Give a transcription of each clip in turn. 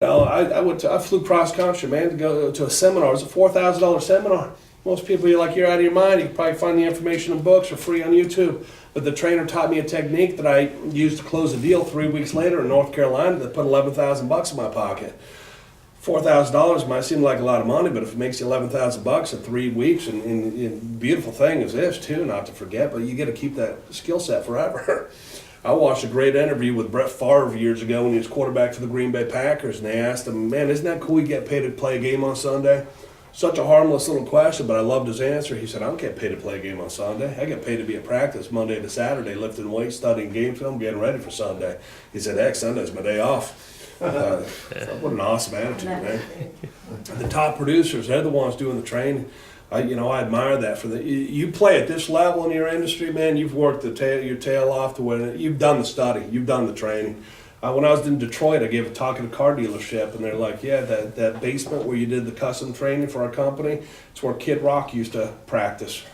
No, I flew cross country, man, to go to a seminar. It was a $4,000 seminar. Most people, you're out of your mind. You can probably find the information in books or free on YouTube. But the trainer taught me a technique that I used to close a deal 3 weeks later in North Carolina that put $11,000 in my pocket. $4,000 might seem like a lot of money, but if it makes you $11,000 in 3 weeks, and beautiful thing is this too, not to forget, but you get to keep that skill set forever. I watched a great interview with Brett Favre years ago when he was quarterback for the Green Bay Packers, and they asked him, man, isn't that cool you get paid to play a game on Sunday? Such a harmless little question, but I loved his answer. He said, I don't get paid to play a game on Sunday. I get paid to be at practice Monday to Saturday, lifting weights, studying game film, getting ready for Sunday. He said, heck, Sunday's my day off. What an awesome attitude, man. The top producers, they're the ones doing the training. I admire that. You play at this level in your industry, man, you've worked your tail off to where you've done the study, you've done the training. When I was in Detroit, I gave a talk at a car dealership, and they're like, yeah, that basement where you did the custom training for our company, it's where Kid Rock used to practice.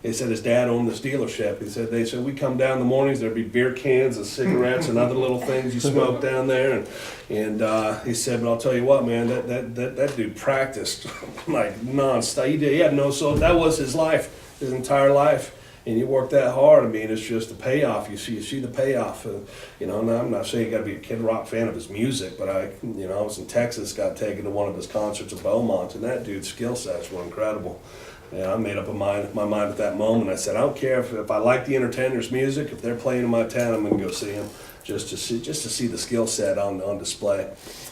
They said his dad owned this dealership. They said, we come down in the mornings, there'd be beer cans and cigarettes and other little things you smoke down there. And he said, but I'll tell you what, man, that dude practiced like nonstop. He had no soul. That was his life, his entire life. And you work that hard, I mean, it's just the payoff. You see the payoff. And I'm not saying you got to be a Kid Rock fan of his music, but I was in Texas, got taken to one of his concerts at Beaumont, and that dude's skill sets were incredible. Yeah, I made up my mind at that moment. I said, I don't care if I like the Entertainers' music. If they're playing in my town, I'm going to go see them just to see the skill set on display.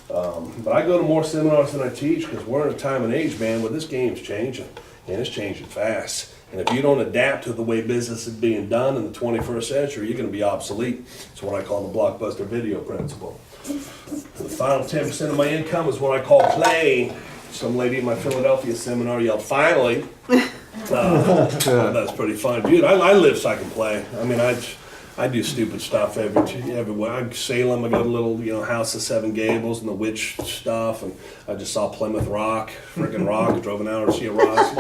But I go to more seminars than I teach because we're in a time and age, man, where this game's changing, and it's changing fast. And if you don't adapt to the way business is being done in the 21st century, you're going to be obsolete. It's what I call the blockbuster video principle. The final 10% of my income is what I call play. Some lady in my Philadelphia seminar yelled, finally. That's pretty fun. Dude, I live so I can play. I mean, I do stupid stuff everywhere. I Salem, I go to little, House of Seven Gables and the witch stuff, and I just saw Plymouth Rock, freaking rock, drove an hour to see a rock.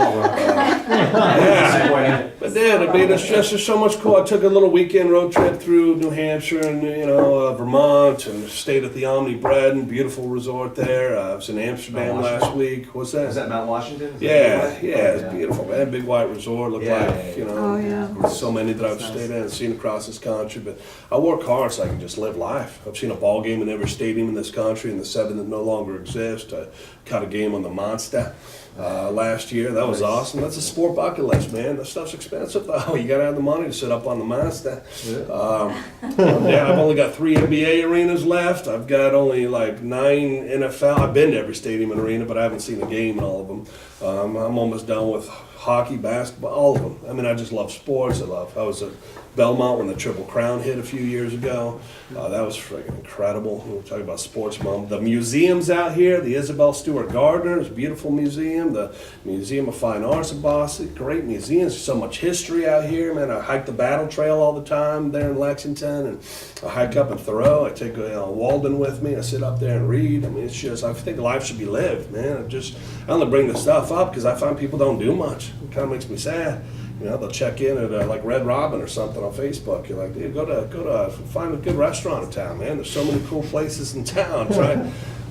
Yeah. But then, I mean, it's just so much cool. I took a little weekend road trip through New Hampshire and, Vermont, and stayed at the Omni Bread, and beautiful resort there. I was in Amsterdam last week. What's that? Is that Mount Washington? Yeah, it's beautiful, man. Big white resort, looked so many that I've stayed in and seen across this country. But I work hard so I can just live life. I've seen a ball game in every stadium in this country, and the 7 that no longer exist. I caught a game on the Monster last year. That was awesome. That's a sport bucket list, man. That stuff's expensive though. You gotta have the money to sit up on the Monster. I've only got 3 NBA arenas left. I've got only like 9 NFL. I've been to every stadium and arena, but I haven't seen a game in all of them. I'm almost done with hockey, basketball, all of them. I mean, I just love sports. I was at Belmont when the Triple Crown hit a few years ago. That was freaking incredible. We're talking about sports, Mom. The museums out here, the Isabel Stewart Gardner is a beautiful museum. The Museum of Fine Arts in Boston, great museums. There's so much history out here, man. I hike the Battle Trail all the time there in Lexington, and I hike up in Thoreau. I take Walden with me. I sit up there and read. I mean, it's just, I think life should be lived, man. I only bring this stuff up because I find people don't do much. It kind of makes me sad. They'll check in at like Red Robin or something on Facebook. You're like, dude, go to find a good restaurant in town, man. There's so many cool places in town. Try,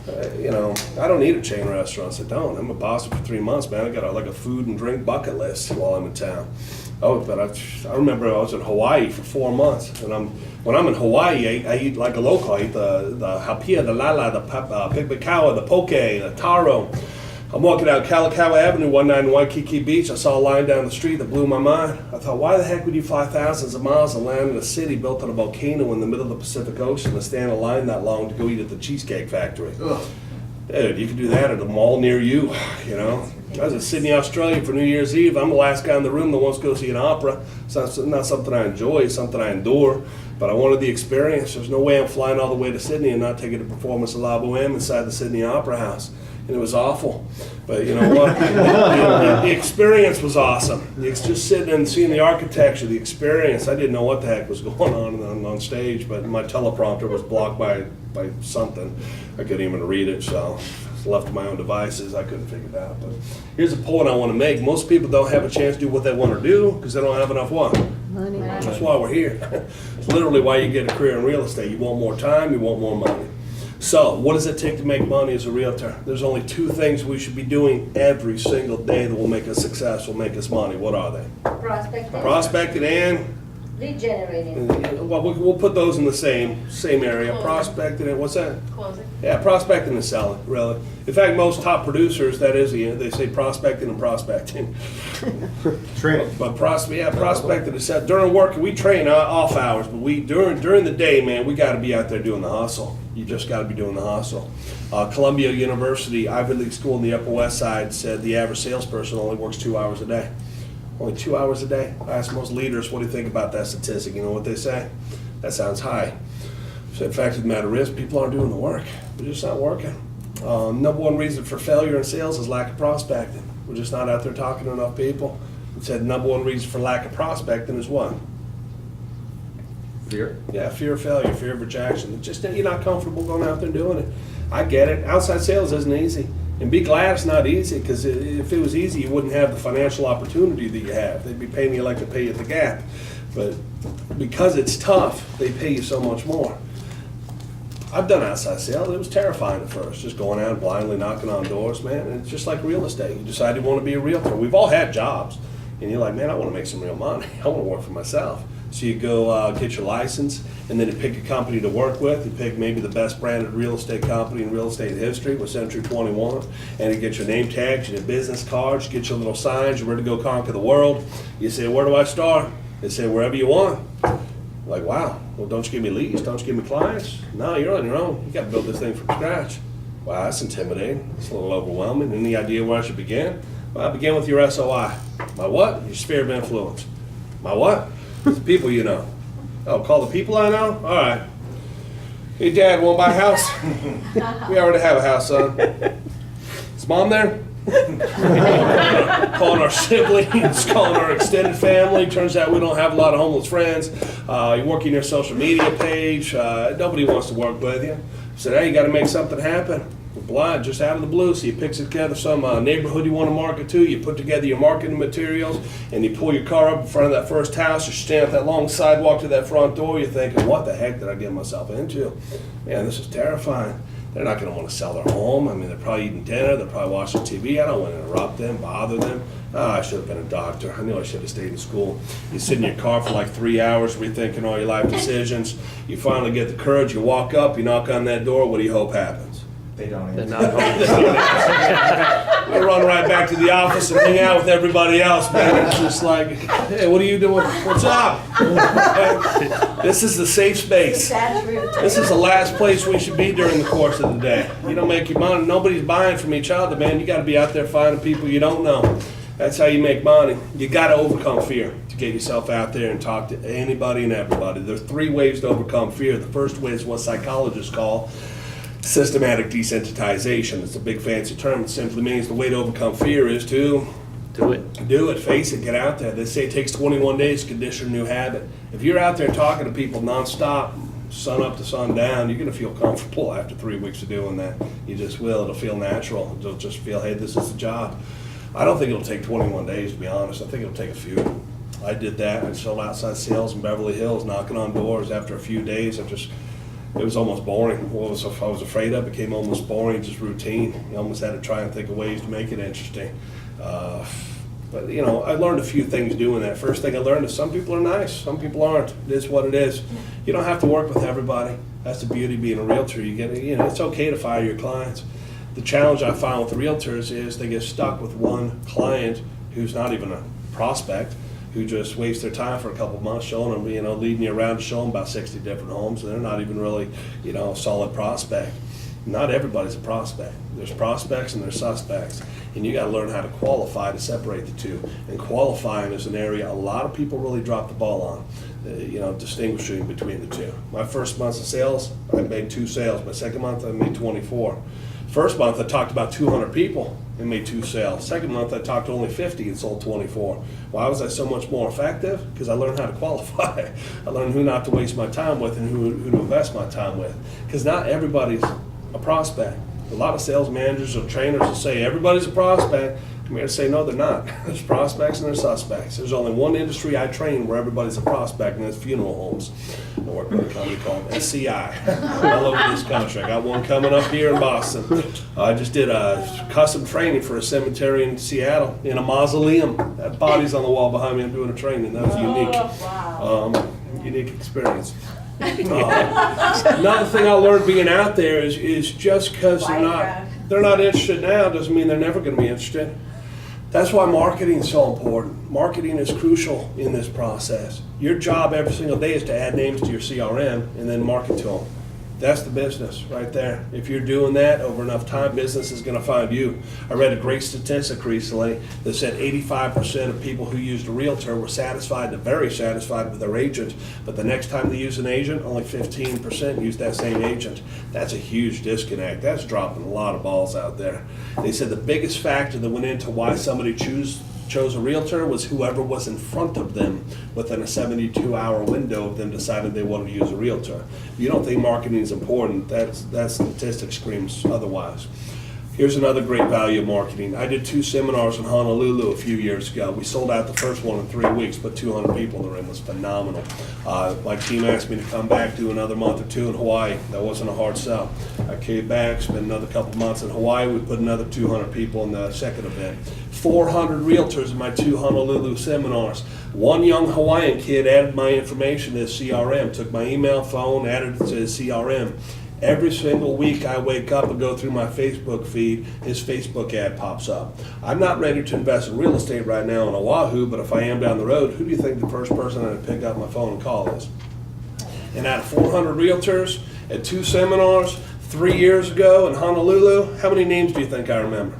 I don't need a chain restaurant. I don't. I'm in Boston for 3 months, man. I got a food and drink bucket list while I'm in town. Oh, but I remember I was in Hawaii for 4 months, and when I'm in Hawaii, I eat like a local. I eat the hapia, the lala, the pipikawa, the poke, the taro. I'm walking down Kalakaua Avenue one night in Waikiki Beach. I saw a line down the street that blew my mind. I thought, why the heck would you fly thousands of miles and land in a city built on a volcano in the middle of the Pacific Ocean and stand in line that long to go eat at the Cheesecake Factory? Ugh. Dude, you can do that at a mall near you, I was in Sydney, Australia for New Year's Eve. I'm the last guy in the room that wants to go see an opera. It's not something I enjoy, it's something I endure. But I wanted the experience. There's no way I'm flying all the way to Sydney and not taking a performance of La Boheme inside the Sydney Opera House. And it was awful. But you know what? the experience was awesome. It's just sitting and seeing the architecture, the experience. I didn't know what the heck was going on stage, but my teleprompter was blocked by something. I couldn't even read it, so left to my own devices, I couldn't figure it out. But here's a point I want to make. Most people don't have a chance to do what they want to do because they don't have enough what? Money. That's why we're here. It's literally why you get a career in real estate. You want more time, you want more money. So, what does it take to make money as a realtor? There's only two things we should be doing every single day that will make us successful, make us money. What are they? Prospecting. Prospecting and Lead generating. well, we'll put those in the same area. Closing. Prospecting and what's that? Closing. Yeah, prospecting and selling, really. In fact, most top producers, that is, they say prospecting and prospecting. Training. But prospecting is set during work. We train off hours, but we during the day, man, we got to be out there doing the hustle. You just got to be doing the hustle. Columbia University, Ivy League school in the Upper West Side, said the average salesperson only works 2 hours a day. Only 2 hours a day. I asked most leaders, what do you think about that statistic? You know what they say? That sounds high. So the fact of the matter is, people aren't doing the work. They're just not working. Number one reason for failure in sales is lack of prospecting. We're just not out there talking to enough people. It said number one reason for lack of prospecting is what? Fear. Yeah, fear of failure, fear of rejection. It's just that you're not comfortable going out there and doing it. I get it. Outside sales isn't easy. And be glad it's not easy, because if it was easy, you wouldn't have the financial opportunity that you have. They'd be paying you like they pay you at the Gap. But because it's tough, they pay you so much more. I've done outside sales. It was terrifying at first, just going out and blindly knocking on doors, man. And it's just like real estate. You decide you want to be a realtor. We've all had jobs. And you're like, man, I want to make some real money. I want to work for myself. So you go get your license, and then you pick a company to work with. You pick maybe the best branded real estate company in real estate history with Century 21, and you get your name tags, your business cards, you get your little signs, you're ready to go conquer the world. You say, where do I start? They say, wherever you want. Like, wow, well, don't you give me leads? Don't you give me clients? No, you're on your own. You got to build this thing from scratch. Wow, that's intimidating. It's a little overwhelming. Any idea where I should begin? Well, I begin with your SOI. My what? Your sphere of influence. My what? The people you know. Oh, call the people I know? All right. Hey, Dad, want to buy a house? We already have a house, son. Is Mom there? Calling our siblings, calling our extended family. Turns out we don't have a lot of homeless friends. You're working your social media page. Nobody wants to work with you. Said, hey, you got to make something happen. We're blind, just out of the blue. So you pick together some neighborhood you want to market to. You put together your marketing materials, and you pull your car up in front of that first house. You stand at that long sidewalk to that front door. You're thinking, what the heck did I get myself into? Man, this is terrifying. They're not going to want to sell their home. I mean, they're probably eating dinner. They're probably watching TV. I don't want to interrupt them, bother them. Oh, I should have been a doctor. I knew I should have stayed in school. You sit in your car for like 3 hours rethinking all your life decisions. You finally get the courage. You walk up. You knock on that door. What do you hope happens? They don't They're answer. not We run right back to the office and hang out with everybody else, man. It's just like, hey, what are you doing? What's up? This is the safe space. This is the last place we should be during the course of the day. You don't make your money. Nobody's buying from each other, man. You got to be out there finding people you don't know. That's how you make money. You got to overcome fear to get yourself out there and talk to anybody and everybody. There's 3 ways to overcome fear. The first way is what psychologists call systematic desensitization. It's a big fancy term. It simply means the way to overcome fear is to do it. do it, face it, get out there. They say it takes 21 days to condition a new habit. If you're out there talking to people nonstop, sun up to sun down, you're going to feel comfortable after 3 weeks of doing that. You just will. It'll feel natural. You'll just feel, hey, this is the job. I don't think it'll take 21 days, to be honest. I think it'll take a few. I did that. I sold outside sales in Beverly Hills, knocking on doors. After a few days, it was almost boring. What I was afraid of became almost boring, just routine. You almost had to try and think of ways to make it interesting. But you know, I learned a few things doing that. First thing I learned is some people are nice, some people aren't. It is what it is. You don't have to work with everybody. That's the beauty of being a realtor. It's okay to fire your clients. The challenge I find with the realtors is they get stuck with one client who's not even a prospect, who just wastes their time for a couple months showing them, leading you around to show them about 60 different homes, and they're not even really, a solid prospect. Not everybody's a prospect. There's prospects and there's suspects, and you got to learn how to qualify to separate the two. And qualifying is an area a lot of people really drop the ball on, distinguishing between the two. My first month of sales, I made 2 sales. My second month, I made 24. First month, I talked about 200 people and made 2 sales. Second month, I talked to only 50 and sold 24. Why was I so much more effective? Because I learned how to qualify. I learned who not to waste my time with and who to invest my time with. Because not everybody's a prospect. A lot of sales managers or trainers will say everybody's a prospect. I'm here to say no, they're not. There's prospects and there's suspects. There's only one industry I train where everybody's a prospect, and that's funeral homes. I work with a company called SCI all over this country. I got one coming up here in Boston. I just did a custom training for a cemetery in Seattle in a mausoleum. That body's on the wall behind me. I'm doing a training. That's unique. Unique experience. Another thing I learned being out there is just because they're not interested now doesn't mean they're never going to be interested. That's why marketing is so important. Marketing is crucial in this process. Your job every single day is to add names to your CRM and then market to them. That's the business right there. If you're doing that over enough time, business is going to find you. I read a great statistic recently that said 85% of people who used a realtor were satisfied to very satisfied with their agent, but the next time they use an agent, only 15% used that same agent. That's a huge disconnect. That's dropping a lot of balls out there. They said the biggest factor that went into why somebody chose a realtor was whoever was in front of them within a 72-hour window of them decided they wanted to use a realtor. If you don't think marketing is important, that statistic screams otherwise. Here's another great value of marketing. I did 2 seminars in Honolulu a few years ago. We sold out the first one in 3 weeks, but 200 people in the room. It was phenomenal. My team asked me to come back, do another month or 2 in Hawaii. That wasn't a hard sell. I came back, spent another couple months in Hawaii. We put another 200 people in the second event. 400 realtors in my 2 Honolulu seminars. One young Hawaiian kid added my information to his CRM, took my email, phone, added it to his CRM. Every single week I wake up and go through my Facebook feed, his Facebook ad pops up. I'm not ready to invest in real estate right now in Oahu, but if I am down the road, who do you think the first person I'm going to pick up my phone and call is? And out of 400 realtors at 2 seminars 3 years ago in Honolulu, how many names do you think I remember?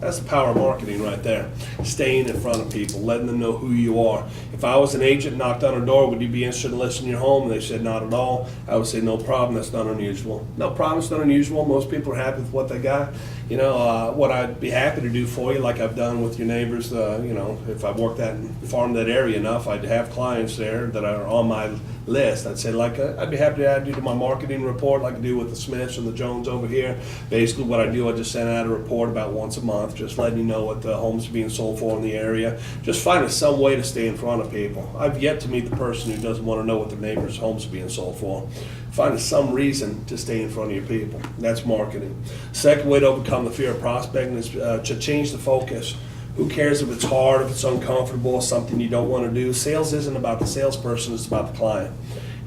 That's the power of marketing right there. Staying in front of people, letting them know who you are. If I was an agent, knocked on a door, would you be interested in listing your home? And they said not at all. I would say no problem, that's not unusual. No problem, it's not unusual. Most people are happy with what they got. You know, what I'd be happy to do for you, like I've done with your neighbors, you know, if I've worked farmed that area enough, I'd have clients there that are on my list. I'd say, like, I'd be happy to add you to my marketing report like I do with the Smiths and the Jones over here. Basically what I do, I just send out a report about once a month, just letting you know what the homes are being sold for in the area. Just finding some way to stay in front of people. I've yet to meet the person who doesn't want to know what their neighbor's homes are being sold for. Finding some reason to stay in front of your people. That's marketing. Second way to overcome the fear of prospecting is to change the focus. Who cares if it's hard, if it's uncomfortable, something you don't want to do? Sales isn't about the salesperson, it's about the client.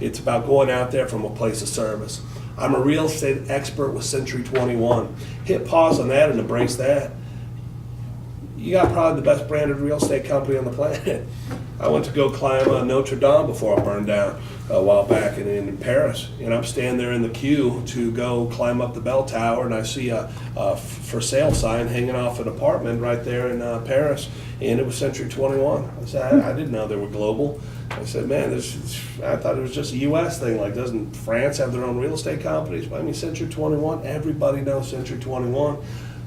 It's about going out there from a place of service. I'm a real estate expert with Century 21. Hit pause on that and embrace that. You got probably the best branded real estate company on the planet. I went to go climb Notre Dame before I burned down a while back in Paris. And I'm standing there in the queue to go climb up the bell tower, and I see a for sale sign hanging off an apartment right there in Paris, and it was Century 21. I said, I didn't know they were global. I said, man, I thought it was just a U.S. thing. Like, doesn't France have their own real estate companies? But I mean, Century 21, everybody knows Century 21.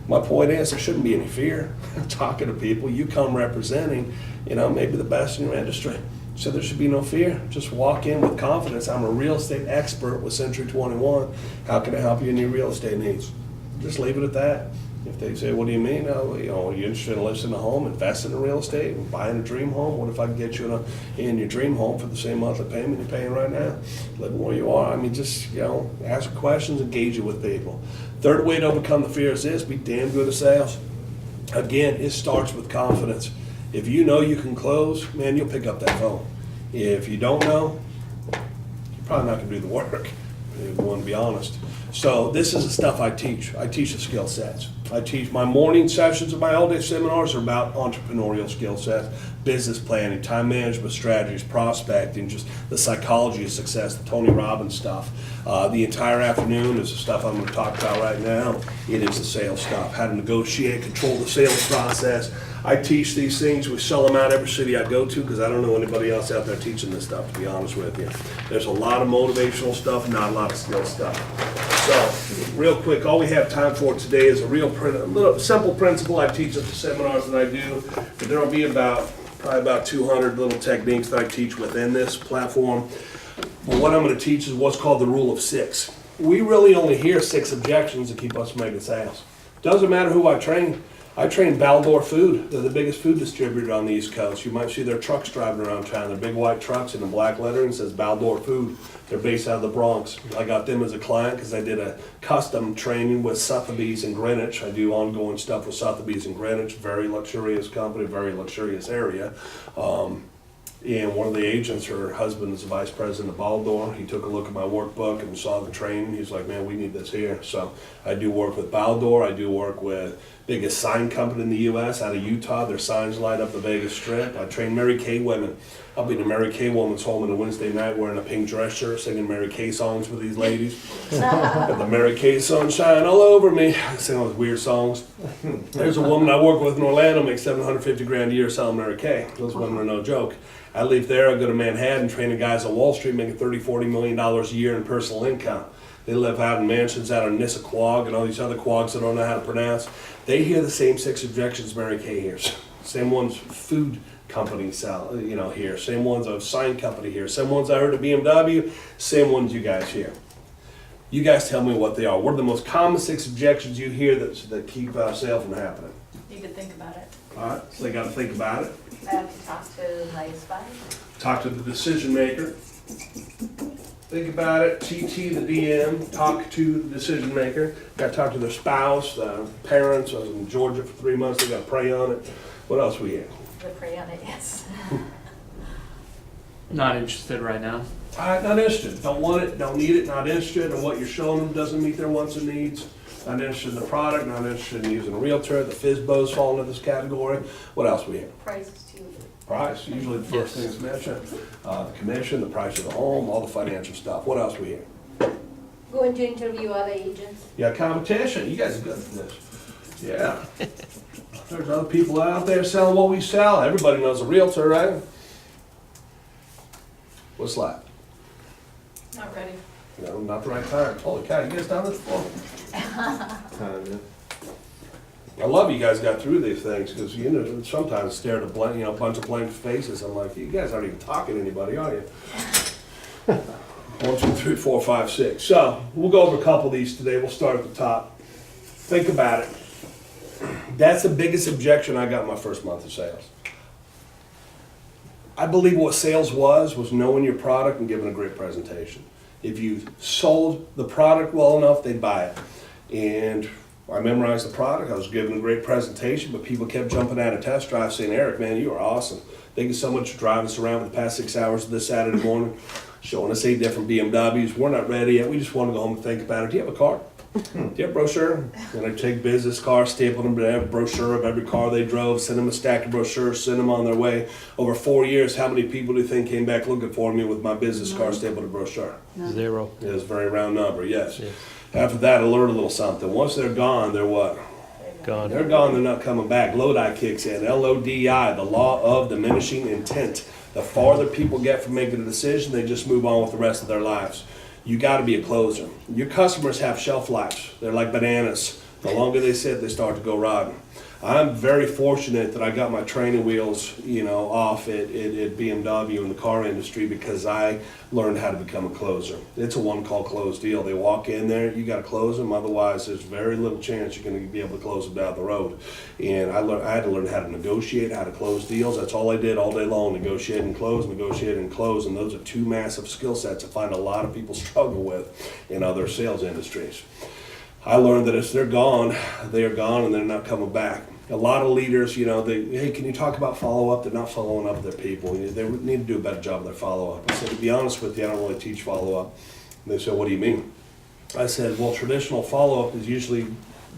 My point is, there shouldn't be any fear talking to people. You come representing, you know, maybe the best in your industry. So there should be no fear. Just walk in with confidence. I'm a real estate expert with Century 21. How can I help you in your real estate needs? Just leave it at that. If they say, what do you mean? Oh, you know, are you interested in listing a home, investing in real estate, and buying a dream home? What if I can get you in your dream home for the same monthly payment you're paying right now? Living where you are. I mean, just, you know, ask questions, engage it with people. Third way to overcome the fear is this: be damn good at sales. Again, it starts with confidence. If you know you can close, man, you'll pick up that phone. If you don't know, you're probably not going to do the work. If you want to be honest. So this is the stuff I teach. I teach the skill sets. I teach my morning sessions of my all-day seminars are about entrepreneurial skill sets, business planning, time management strategies, prospecting, just the psychology of success, the Tony Robbins stuff. The entire afternoon is the stuff I'm going to talk about right now. It is the sales stuff, how to negotiate, control the sales process. I teach these things. We sell them out every city I go to because I don't know anybody else out there teaching this stuff, to be honest with you. There's a lot of motivational stuff, not a lot of skill stuff. So, real quick, all we have time for today is a little simple principle I teach at the seminars that I do. But there will be probably about 200 little techniques that I teach within this platform. But what I'm going to teach is what's called the rule of 6. we really only hear 6 objections to keep us from making sales. Doesn't matter who I train. I train Baldor Food. They're the biggest food distributor on the East Coast. You might see their trucks driving around town. They're big white trucks in the black lettering says Baldor Food. They're based out of the Bronx. I got them as a client because I did a custom training with Sotheby's in Greenwich. I do ongoing stuff with Sotheby's in Greenwich. Very luxurious company, very luxurious area. And one of the agents, her husband is the vice president of Baldor. He took a look at my workbook and saw the training. He's like, man, we need this here. So I do work with Baldor. I do work with biggest sign company in the U.S. out of Utah. Their signs light up the Vegas Strip. I train Mary Kay women. I'll be in a Mary Kay woman's home on a Wednesday night wearing a pink dress shirt, singing Mary Kay songs with these ladies. Got the Mary Kay sunshine all over me. I sing all these weird songs. There's a woman I work with in Orlando, makes $750,000 a year selling Mary Kay. Those women are no joke. I leave there, I go to Manhattan, training guys on Wall Street making $30-40 million a year in personal income. They live out in mansions out in Nissaquag and all these other quags I don't know how to pronounce. They hear the same 6 objections Mary Kay hears. Same ones food companies sell, here. Same ones a sign company here. Same ones I heard at BMW. Same ones you guys hear. You guys tell me what they are. What are the most common 6 objections you hear that keep sale from happening? You could think about it. All right, so they got to think about it. I have to talk to my spy. Talk to the decision maker. Think about it. TT the DM. Talk to the decision maker. Got to talk to their spouse, the parents. I was in Georgia for 3 months. They got to pray on it. What else we have? The pray on it, yes. Not interested right now. Not interested. Don't want it. Don't need it. Not interested. And what you're showing them doesn't meet their wants and needs. Not interested in the product. Not interested in using a realtor. The FISBOs fall into this category. What else we have? Prices too. Price, usually the first thing is mentioned. The commission, the price of the home, all the financial stuff. What else we have? Going to interview other agents. Yeah, competition. You guys are good at this. Yeah. There's other people out there selling what we sell. Everybody knows a realtor, right? What's that? Not ready. No, not the right time. Holy cow, you guys done this before? I love you guys got through these things because sometimes stare at a bunch of blank faces. I'm like, you guys aren't even talking to anybody, are you? 1, 2, 3, 4, 5, 6. So we'll go over a couple of these today. We'll start at the top. Think about it. That's the biggest objection I got in my first month of sales. I believe what sales was knowing your product and giving a great presentation. If you sold the product well enough, they'd buy it. And I memorized the product. I was giving a great presentation, but people kept jumping out of test drive saying, Eric, man, you are awesome. Thank you so much for driving us around for the past 6 hours of this Saturday morning, showing us 8 different BMWs. We're not ready yet. We just want to go home and think about it. Do you have a car? Do you have a brochure? And I take business cards, staple them, have a brochure of every car they drove, send them a stack of brochures, send them on their way. Over 4 years, how many people do you think came back looking for me with my business card stapled to brochure? No. 0. It was a very round number, yes. Yes. After that, I learned a little something. Once they're gone, they're what? Gone. They're gone, they're not coming back. Lodi kicks in. LODI, the law of diminishing intent. The farther people get from making a decision, they just move on with the rest of their lives. You got to be a closer. Your customers have shelf lives. They're like bananas. The longer they sit, they start to go rotten. I'm very fortunate that I got my training wheels, off at BMW in the car industry because I learned how to become a closer. It's a one-call close deal. They walk in there, you got to close them. Otherwise, there's very little chance you're going to be able to close them down the road. And I had to learn how to negotiate, how to close deals. That's all I did all day long, negotiate and close, negotiate and close. And those are 2 massive skill sets I find a lot of people struggle with in other sales industries. I learned that if they're gone, they are gone and they're not coming back. A lot of leaders, hey, can you talk about follow-up? They're not following up their people. They need to do a better job of their follow-up. I said, to be honest with you, I don't really teach follow-up. And they said, what do you mean? I said, well, traditional follow-up is usually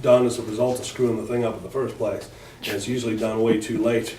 done as a result of screwing the thing up in the first place. And it's usually done way too late.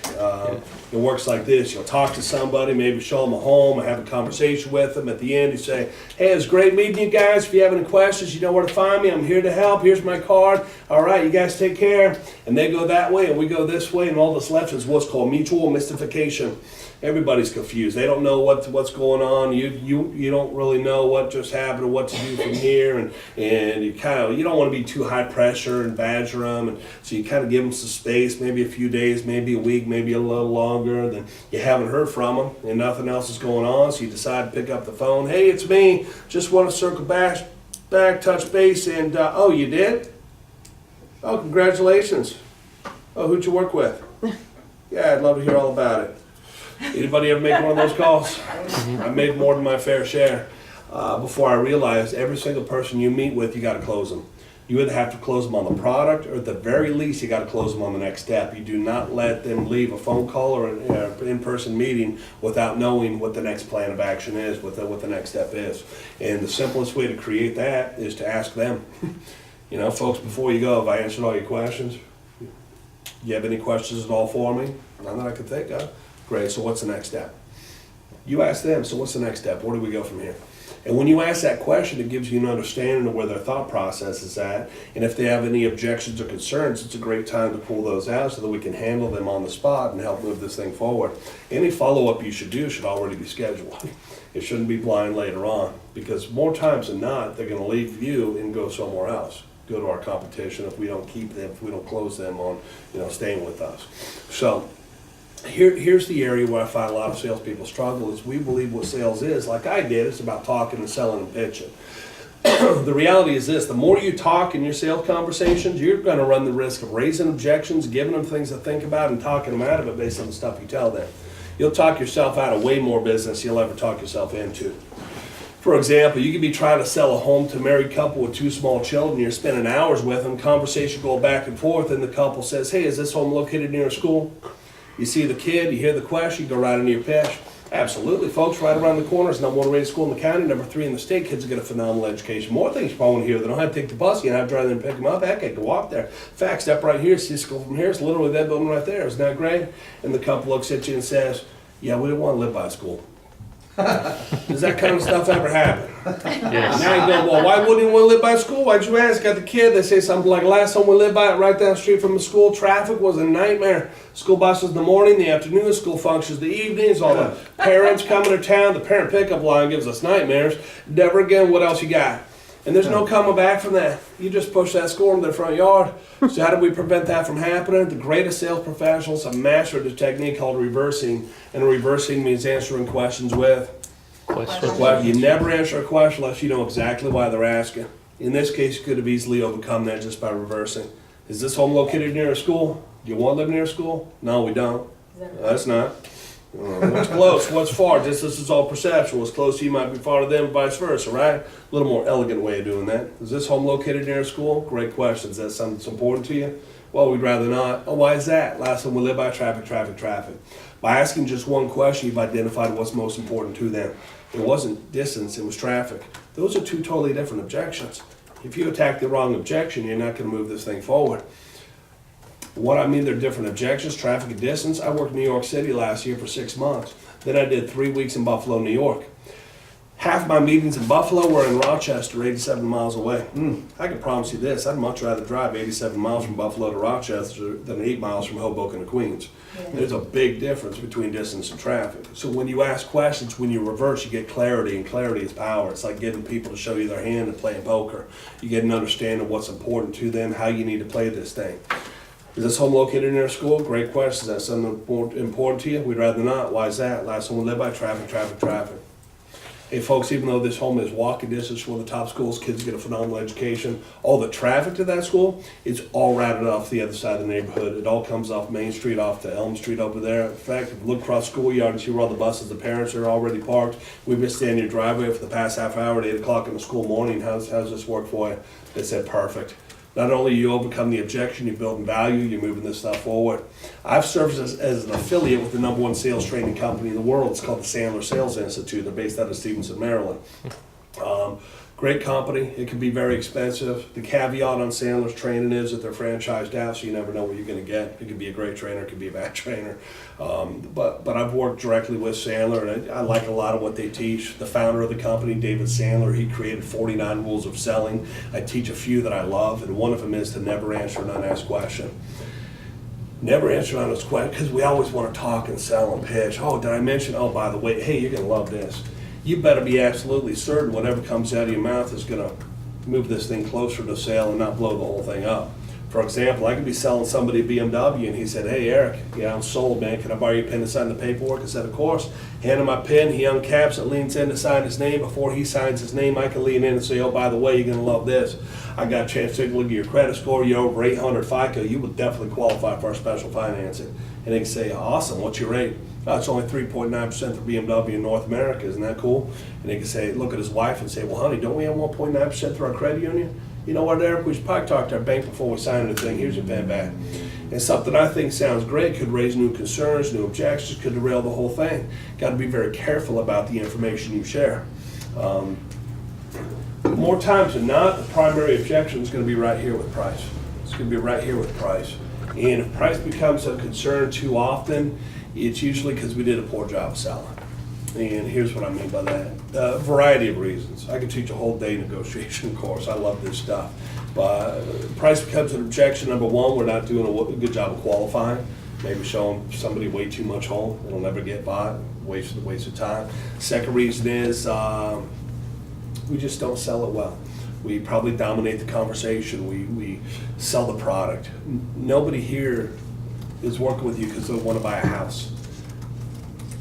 It works like this. You'll talk to somebody, maybe show them a home, or have a conversation with them. At the end, you say, hey, it was great meeting you guys. If you have any questions, you know where to find me. I'm here to help. Here's my card. All right, you guys take care. And they go that way, and we go this way, and all that's left is what's called mutual mystification. Everybody's confused. They don't know what's going on. You don't really know what just happened or what to do from here, and you don't want to be too high pressure and badger them, and so you kind of give them some space, maybe a few days, maybe a week, maybe a little longer. Then you haven't heard from them, and nothing else is going on, so you decide to pick up the phone. Hey, it's me. Just want to circle back. back, touch base, and, oh, you did? Oh, congratulations. Oh, who'd you work with? Yeah, I'd love to hear all about it. Anybody ever make one of those calls? I made more than my fair share. Before I realized every single person you meet with, you got to close them. You either have to close them on the product, or at the very least, you got to close them on the next step. You do not let them leave a phone call or an in-person meeting without knowing what the next plan of action is, what the next step is. And the simplest way to create that is to ask them. You know, folks, before you go, have I answered all your questions? You have any questions at all for me? None that I can think of. Great, so what's the next step? You ask them, so what's the next step? Where do we go from here? And when you ask that question, it gives you an understanding of where their thought process is at. And if they have any objections or concerns, it's a great time to pull those out so that we can handle them on the spot and help move this thing forward. Any follow-up you should do should already be scheduled. It shouldn't be blind later on, because more times than not, they're going to leave you and go somewhere else. Go to our competition if we don't keep them, if we don't close them on, staying with us. So here's the area where I find a lot of salespeople struggle is we believe what sales is, like I did, it's about talking and selling and pitching. The reality is this, the more you talk in your sales conversations, you're going to run the risk of raising objections, giving them things to think about, and talking them out of it based on the stuff you tell them. You'll talk yourself out of way more business than you'll ever talk yourself into. For example, you could be trying to sell a home to a married couple with 2 small children. You're spending hours with them, conversation going back and forth, and the couple says, hey, is this home located near a school? You see the kid, you hear the question, you go right into your pitch. Absolutely, folks, right around the corner is number 1 rated school in the county, number 3 in the state. Kids get a phenomenal education. More things you probably want to hear. They don't have to take the bus. You don't have to drive them and pick them up. Heck, I can walk there. In fact, step right here, see school from here. It's literally that building right there. Isn't that great? And the couple looks at you and says, yeah, we didn't want to live by a school. Does that kind of stuff ever happen? Yes. Now you go, well, why wouldn't you want to live by a school? Why'd you ask? Got the kid, they say something like, last time we lived by it, right down the street from the school, traffic was a nightmare. School buses in the morning, the afternoon, school functions the evenings, all the parents coming to town, the parent pickup line gives us nightmares. Never again, what else you got? And there's no coming back from that. You just push that score in their front yard. So how do we prevent that from happening? The greatest sales professionals have mastered a technique called reversing. And reversing means answering questions with Question. You never answer a question unless you know exactly why they're asking. In this case, you could have easily overcome that just by reversing. Is this home located near a school? Do you want to live near a school? No, we don't. That's not. What's close? What's far? This is all perceptual. What's close to you might be far to them, and vice versa, right? A little more elegant way of doing that. Is this home located near a school? Great question. Is that something that's important to you? Well, we'd rather not. Oh, why is that? Last time we lived by traffic. By asking just one question, you've identified what's most important to them. It wasn't distance, it was traffic. Those are 2 totally different objections. If you attack the wrong objection, you're not going to move this thing forward. What I mean, they're different objections, traffic and distance. I worked in New York City last year for 6 months. Then I did 3 weeks in Buffalo, New York. Half my meetings in Buffalo were in Rochester, 87 miles away. I can promise you this, I'd much rather drive 87 miles from Buffalo to Rochester than 8 miles from Hoboken to Queens. There's a big difference between distance and traffic. So when you ask questions, when you reverse, you get clarity, and clarity is power. It's like getting people to show you their hand and playing poker. You get an understanding of what's important to them, how you need to play this thing. Is this home located near a school? Great question. Is that something important to you? We'd rather not. Why is that? Last time we lived by traffic. Hey folks, even though this home is walking distance from one of the top schools, kids get a phenomenal education, all the traffic to that school, it's all routed off the other side of the neighborhood. It all comes off Main Street, off to Elm Street over there. In fact, if you look across schoolyard and see where all the buses, the parents are already parked. We've been standing in your driveway for the past half hour at 8 o'clock in the school morning. How's this work for you? They said perfect. Not only you overcome the objection, you're building value, you're moving this stuff forward. I've served as an affiliate with the #1 sales training company in the world. It's called the Sandler Sales Institute. They're based out of Stevenson, Maryland. Great company. It can be very expensive. The caveat on Sandler's training is that they're franchised out, so you never know what you're going to get. It could be a great trainer, it could be a bad trainer. But I've worked directly with Sandler, and I like a lot of what they teach. The founder of the company, David Sandler, he created 49 rules of selling. I teach a few that I love, and one of them is to never answer an unasked question. Never answer an unasked question, because we always want to talk and sell and pitch. Oh, did I mention, oh, by the way, hey, you're going to love this. You better be absolutely certain whatever comes out of your mouth is going to move this thing closer to sale and not blow the whole thing up. For example, I could be selling somebody a BMW and he said, hey, Eric, yeah, I'm sold, man. Can I borrow your pen to sign the paperwork? I said, of course. Hand him my pen. He uncaps it, leans in to sign his name. Before he signs his name, I can lean in and say, oh, by the way, you're going to love this. I got a chance to take a look at your credit score. You're over 800 FICO. You would definitely qualify for our special financing. And they can say, awesome, what's your rate? Oh, it's only 3.9% for BMW in North America. Isn't that cool? And they can say, look at his wife and say, well, honey, don't we have 1.9% through our credit union? You know what, Eric, we should probably talk to our bank before we sign anything. Here's your pen back. And something I think sounds great could raise new concerns, new objections, could derail the whole thing. Got to be very careful about the information you share. More times than not, the primary objection is going to be right here with price. It's going to be right here with price. And if price becomes a concern too often, it's usually because we did a poor job of selling. And here's what I mean by that. A variety of reasons. I could teach a whole day negotiation course. I love this stuff. But price becomes an objection. Number one, we're not doing a good job of qualifying. Maybe showing somebody way too much home. It'll never get bought. Waste of time. Second reason is we just don't sell it well. We probably dominate the conversation. We sell the product. Nobody here is working with you because they want to buy a house.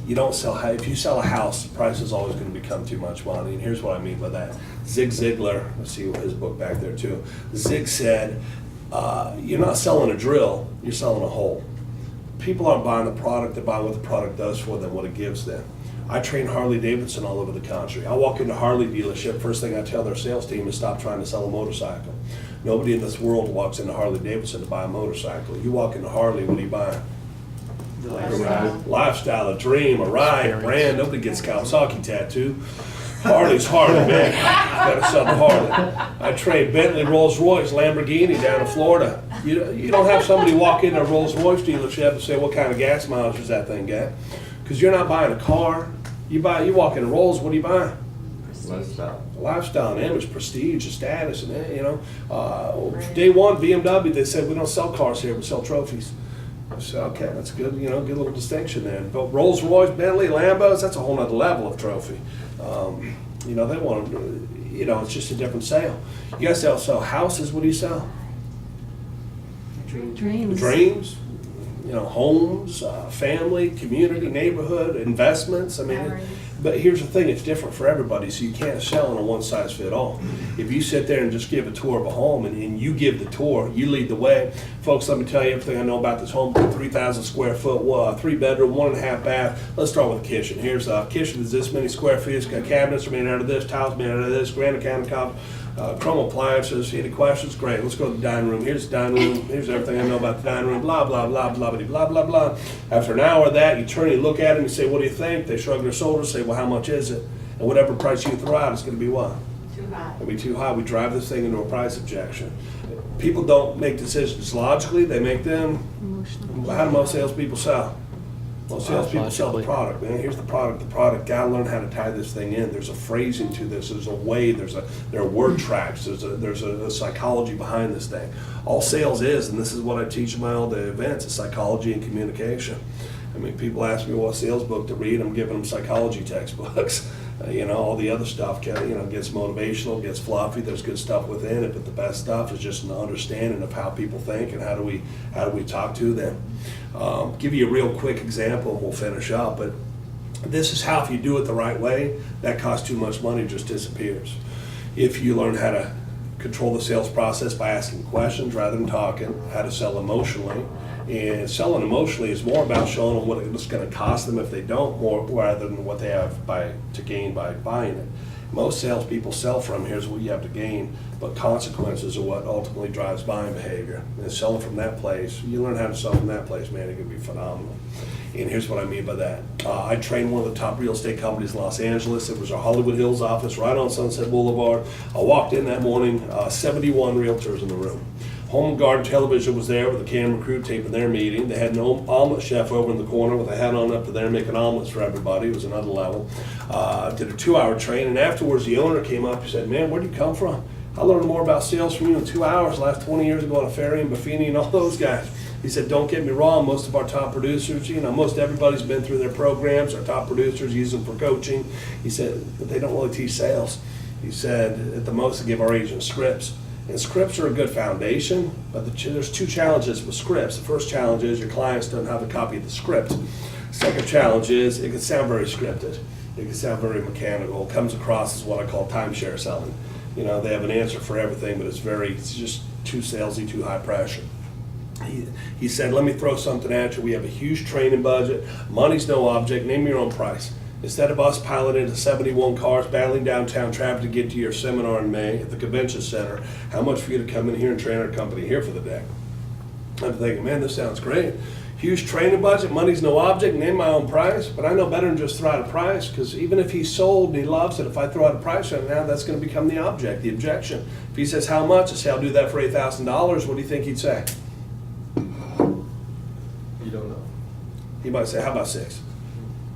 You don't sell, if you sell a house, the price is always going to become too much money. And here's what I mean by that. Zig Ziglar, let's see his book back there too. Zig said, you're not selling a drill, you're selling a hole. People aren't buying the product, they're buying what the product does for them, what it gives them. I train Harley Davidson all over the country. I walk into a Harley dealership, first thing I tell their sales team is stop trying to sell a motorcycle. Nobody in this world walks into Harley Davidson to buy a motorcycle. You walk into Harley, what are you buying? Lifestyle, a dream, a ride, a brand. Nobody gets Kawasaki tattoo. Harley's Harley, man. Gotta sell the Harley. I trade Bentley, Rolls Royce, Lamborghini down in Florida. You don't have somebody walk into a Rolls Royce dealership and say, what kind of gas mileage does that thing get? Because you're not buying a car. You walk into Rolls, what are you buying? Lifestyle, and image, prestige, and status, and day one, BMW, they said we don't sell cars here, we sell trophies. I said, okay, that's good, good little distinction there. But Rolls Royce, Bentley, Lambos, that's a whole nother level of trophy. They want to, it's just a different sale. You guys sell houses, what do you sell? Dreams. Dreams, homes, family, community, neighborhood, investments. But here's the thing, it's different for everybody, so you can't sell in a one-size-fit-all. If you sit there and just give a tour of a home and you give the tour, you lead the way. Folks, let me tell you everything I know about this home. 3,000 square foot, 3-bedroom, 1.5 bath. Let's start with the kitchen. Here's a kitchen that's this many square feet. It's got cabinets are made out of this, tiles made out of this, granite countertop, chrome appliances. Any questions? Great. Let's go to the dining room. Here's the dining room. Here's everything I know about the dining room. Blah, blah, blah, blah, blah, blah, blah, blah. After an hour of that, you turn and you look at them, you say, what do you think? They shrug their shoulders, say, well, how much is it? And whatever price you throw out, it's going to be what? Too high. It'll be too high. We drive this thing into a price objection. People don't make decisions logically. They make them, how do most salespeople sell? Most salespeople sell the product, man. Here's the product. The product. Gotta learn how to tie this thing in. There's a phrasing to this. There's a way. There are word tracks. There's a psychology behind this thing. All sales is, and this is what I teach in my all day events, is psychology and communication. People ask me what sales book to read. I'm giving them psychology textbooks. All the other stuff, gets motivational, gets fluffy. There's good stuff within it, but the best stuff is just an understanding of how people think and how do we talk to them. Give you a real quick example, and we'll finish up. But this is how, if you do it the right way, that costs too much money just disappears. If you learn how to control the sales process by asking questions rather than talking, how to sell emotionally. And selling emotionally is more about showing them what it's going to cost them if they don't, more rather than what they have to gain by buying it. Most salespeople sell from here's what you have to gain, but consequences are what ultimately drives buying behavior. And selling from that place, you learn how to sell from that place, man, it can be phenomenal. And here's what I mean by that. I trained one of the top real estate companies in Los Angeles. It was our Hollywood Hills office right on Sunset Boulevard. I walked in that morning, 71 realtors in the room. Home and Garden Television was there with the camera crew taping their meeting. They had an omelet chef over in the corner with a hat on up to there making omelets for everybody. It was another level. Did a 2-hour training, and afterwards the owner came up and said, man, where'd you come from? I learned more about sales from you in 2 hours the last 20 years ago on a ferry and Buffini and all those guys. He said, don't get me wrong, most of our top producers, most everybody's been through their programs. Our top producers use them for coaching. He said, but they don't really teach sales. He said, at the most, they give our agents scripts. And scripts are a good foundation, but there's two challenges with scripts. The first challenge is your clients don't have a copy of the script. Second challenge is it can sound very scripted. It can sound very mechanical. It comes across as what I call timeshare selling. You know, they have an answer for everything, but it's just too salesy, too high pressure. He said, let me throw something at you. We have a huge training budget. Money's no object. Name your own price. Instead of us piloting into 71 cars, battling downtown traffic to get to your seminar in May at the convention center, how much for you to come in here and train our company here for the day? I'm thinking, man, this sounds great. Huge training budget, money's no object, name my own price, but I know better than just throw out a price, because even if he's sold and he loves it, if I throw out a price right now, that's going to become the object, the objection. If he says, how much? I say, I'll do that for $8,000. What do you think he'd say? You don't know. He might say, how about 6?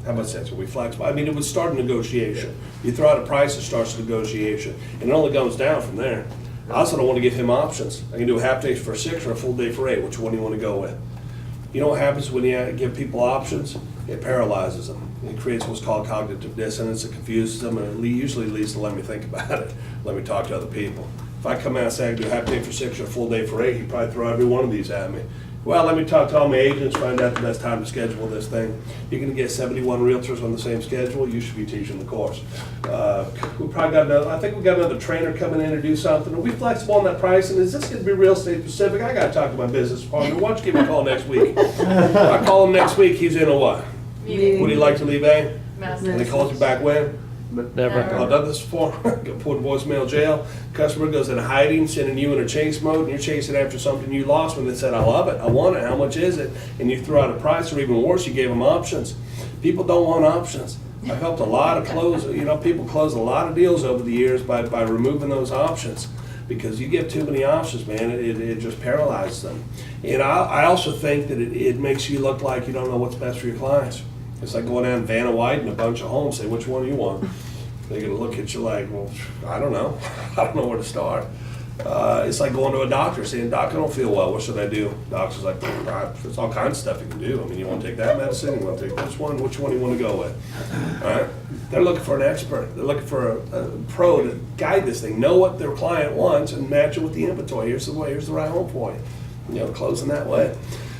How about 6? Will we flexible? I mean, it would start a negotiation. You throw out a price, it starts a negotiation, and it only goes down from there. I also don't want to give him options. I can do a half day for 6 or a full day for 8. Which one do you want to go with? You know what happens when you give people options? It paralyzes them. It creates what's called cognitive dissonance. It confuses them, and it usually leads to let me think about it. Let me talk to other people. If I come out and say I can do a half day for 6 or a full day for 8, he'd probably throw every one of these at me. Well, let me talk to all my agents, find out the best time to schedule this thing. You're gonna get 71 realtors on the same schedule, you should be teaching the course. We probably got another, I think we got another trainer coming in to do something. Are we flexible on that pricing? Is this gonna be real estate specific? I gotta talk to my business partner. Why don't you give me a call next week? I call him next week, he's in a what? Meeting. Would he like to leave A? Message. And he calls you back when? Never. I've done this before. Got put in voicemail jail. Customer goes in hiding, sending you in a chase mode, and you're chasing after something you lost when they said, I love it, I want it, how much is it? And you throw out a price, or even worse, you gave them options. People don't want options. I've helped a lot of people close a lot of deals over the years by removing those options. Because you give too many options, man, it just paralyzes them. And I also think that it makes you look like you don't know what's best for your clients. It's like going down Vanna White and a bunch of homes, say, which one do you want? They're gonna look at you like, well, I don't know. I don't know where to start. It's like going to a doctor saying, Doc, I don't feel well, what should I do? Doctor's like, there's all kinds of stuff you can do. I mean, you wanna take that medicine, you wanna take this one, which one do you wanna go with? All right? They're looking for an expert. They're looking for a pro to guide this thing, know what their client wants and match it with the inventory. Here's the way, here's the right home point. Closing that way.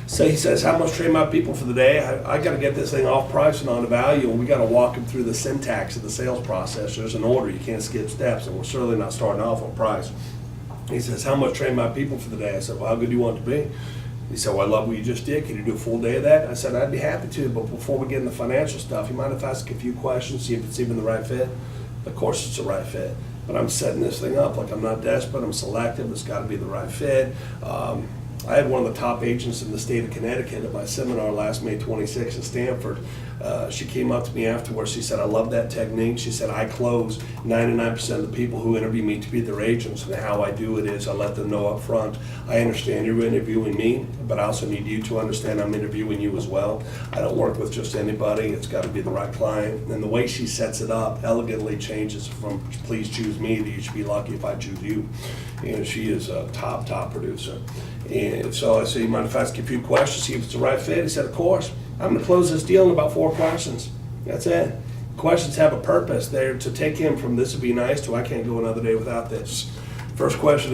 So he says, how much train my people for the day? I got to get this thing off price and on the value, and we got to walk them through the syntax of the sales process. There's an order, you can't skip steps, and we're certainly not starting off on price. He says, how much train my people for the day? I said, well, how good do you want it to be? He said, well, I love what you just did. Can you do a full day of that? I said, I'd be happy to, but before we get into the financial stuff, you mind if I ask a few questions, see if it's even the right fit? Of course it's the right fit, but I'm setting this thing up like I'm not desperate, I'm selective, it's got to be the right fit. I had one of the top agents in the state of Connecticut at my seminar last May 26 in Stanford. She came up to me afterwards. She said, I love that technique. She said, I close 99% of the people who interview me to be their agents, and how I do it is I let them know up front, I understand you're interviewing me, but I also need you to understand I'm interviewing you as well. I don't work with just anybody. It's got to be the right client. And the way she sets it up elegantly changes from please choose me to you should be lucky if I choose you. And she is a top producer. And so I said, you mind if I ask you a few questions, see if it's the right fit? He said, of course. I'm going to close this deal in about 4 questions. That's it. Questions have a purpose. They're to take him from this would be nice to I can't go another day without this. First question